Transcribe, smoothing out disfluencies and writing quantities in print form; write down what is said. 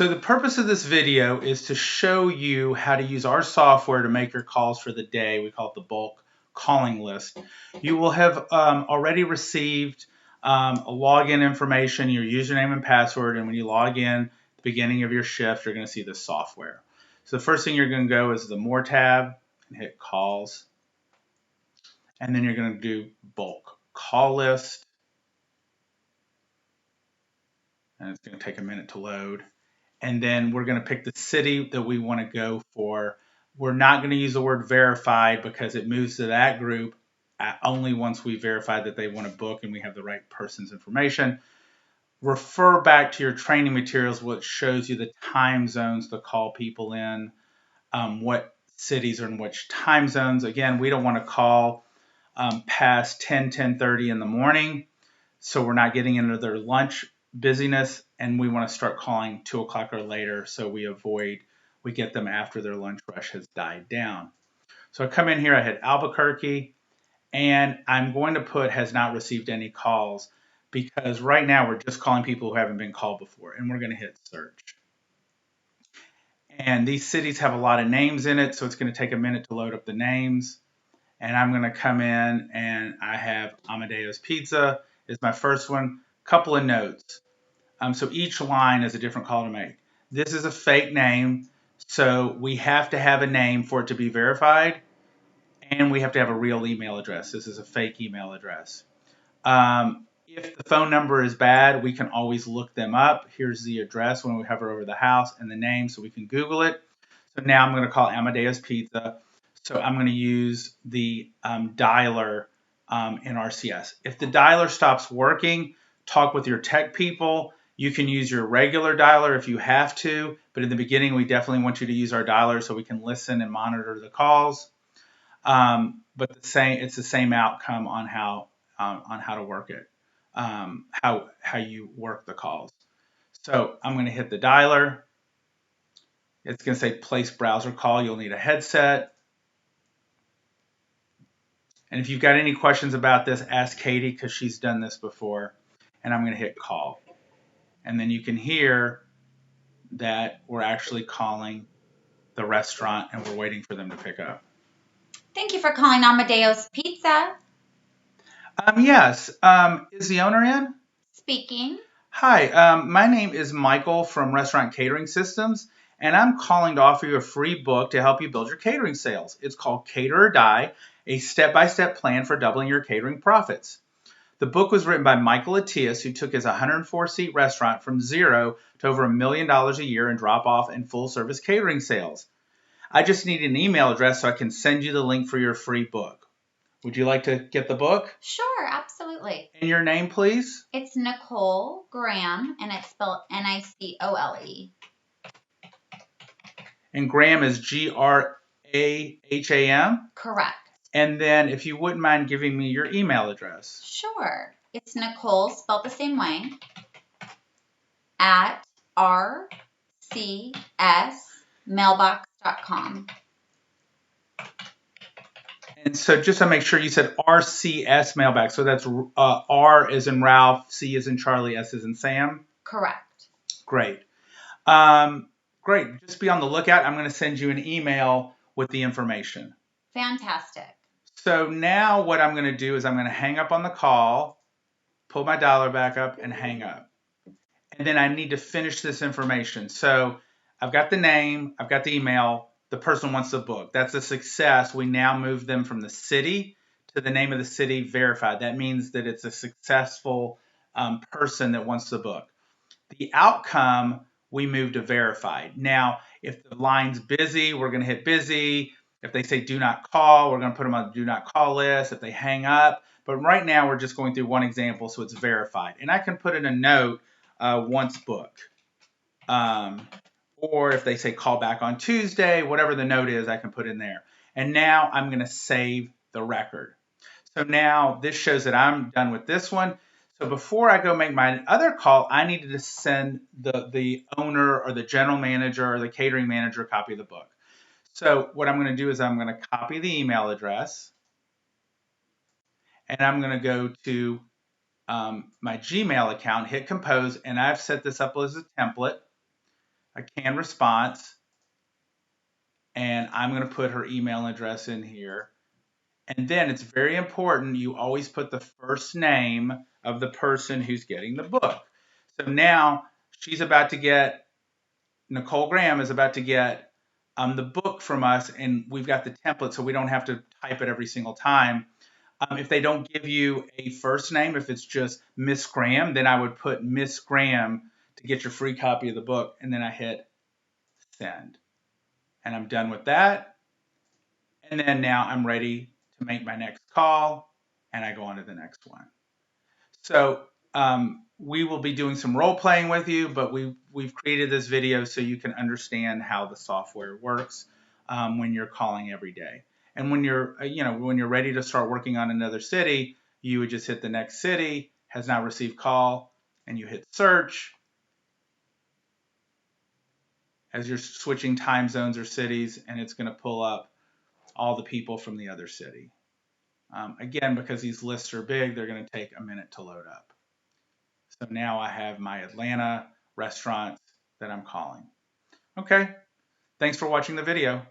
So the purpose of this video is to show you how to use our software to make your calls for the day. We call it the bulk calling list. You will have already received a login information, your username and password, and when you log in at the beginning of your shift, you're going to see the software. So the first thing you're going to go is the More tab and hit Calls, and then you're going to do Bulk Call List, and it's going to take a minute to load. And then we're going to pick the city that we want to go for. We're not going to use the word verified because it moves to that group only once we verify that they want to book and we have the right person's information. Refer back to your training materials, which shows you the time zones to call people in, what cities are in which time zones. Again, we don't want to call past 10:30 in the morning, so we're not getting into their lunch busyness, and we want to start calling 2 o'clock or later so we get them after their lunch rush has died down. So I come in here, I hit Albuquerque, and I'm going to put has not received any calls because right now we're just calling people who haven't been called before, and we're going to hit search. And these cities have a lot of names in it, so it's going to take a minute to load up the names. And I'm going to come in and I have Amadeo's Pizza is my first one. Couple of notes. So each line is a different call to make. This is a fake name, so we have to have a name for it to be verified, and we have to have a real email address. This is a fake email address. If the phone number is bad, we can always look them up. Here's the address when we hover over the house and the name so we can Google it. So now I'm going to call Amadeo's Pizza. So I'm going to use the dialer in RCS. If the dialer stops working, talk with your tech people. You can use your regular dialer if you have to, but in the beginning, we definitely want you to use our dialer so we can listen and monitor the calls. But it's the same outcome on how to work it, how you work the calls. So I'm going to hit the dialer. It's going to say place browser call. You'll need a headset. And if you've got any questions about this, ask Katie because she's done this before. And I'm going to hit call. And then you can hear that we're actually calling the restaurant and we're waiting for them to pick up. Thank you for calling Amadeo's Pizza. Yes. Is the owner in? Speaking. Hi. My name is Michael from Restaurant Catering Systems, and I'm calling to offer you a free book to help you build your catering sales. It's called Cater or Die, a step-by-step plan for doubling your catering profits. The book was written by Michael Attias, who took his 104-seat restaurant from zero to over $1 million a year in drop-off and full-service catering sales. I just need an email address so I can send you the link for your free book. Would you like to get the book? Sure, absolutely. And your name, please? It's Nicole Graham, and it's spelled Nicole. And Graham is Graham? Correct. And then if you wouldn't mind giving me your email address. Sure. It's Nicole, spelled the same way, at rcsmailbox.com. And so just to make sure, you said RCS mailbox. So that's R as in Ralph, C as in Charlie, S as in Sam? Correct. Great. Great. Just be on the lookout. I'm going to send you an email with the information. Fantastic. So now what I'm going to do is I'm going to hang up on the call, pull my dialer back up, and hang up. And then I need to finish this information. So I've got the name, I've got the email, the person wants the book. That's a success. We now move them from the city to the name of the city verified. That means that it's a successful person that wants the book. The outcome, we move to verified. Now, if the line's busy, we're going to hit busy. If they say do not call, we're going to put them on the do not call list. If they hang up, but right now we're just going through one example, so it's verified. And I can put in a note, once booked. Or if they say call back on Tuesday, whatever the note is, I can put in there. And now I'm going to save the record. So now this shows that I'm done with this one. So before I go make my other call, I needed to send the owner or the general manager or the catering manager a copy of the book. So what I'm going to do is I'm going to copy the email address. And I'm going to go to my Gmail account, hit compose, and I've set this up as a template. a canned response, and I'm going to put her email address in here. And then it's very important you always put the first name of the person who's getting the book. So now she's about to get, Nicole Graham is about to get the book from us, and we've got the template so we don't have to type it every single time. If they don't give you a first name, if it's just Miss Graham, then I would put Miss Graham to get your free copy of the book, and then I hit send. And I'm done with that. And then now I'm ready to make my next call, and I go on to the next one. So we will be doing some role playing with you, but we've created this video so you can understand how the software works when you're calling every day. And when you're when you're ready to start working on another city, you would just hit the next city, has not received call, and you hit search. As you're switching time zones or cities, and it's going to pull up all the people from the other city. Again, because these lists are big, they're going to take a minute to load up. So now I have my Atlanta restaurants that I'm calling. Okay, thanks for watching the video.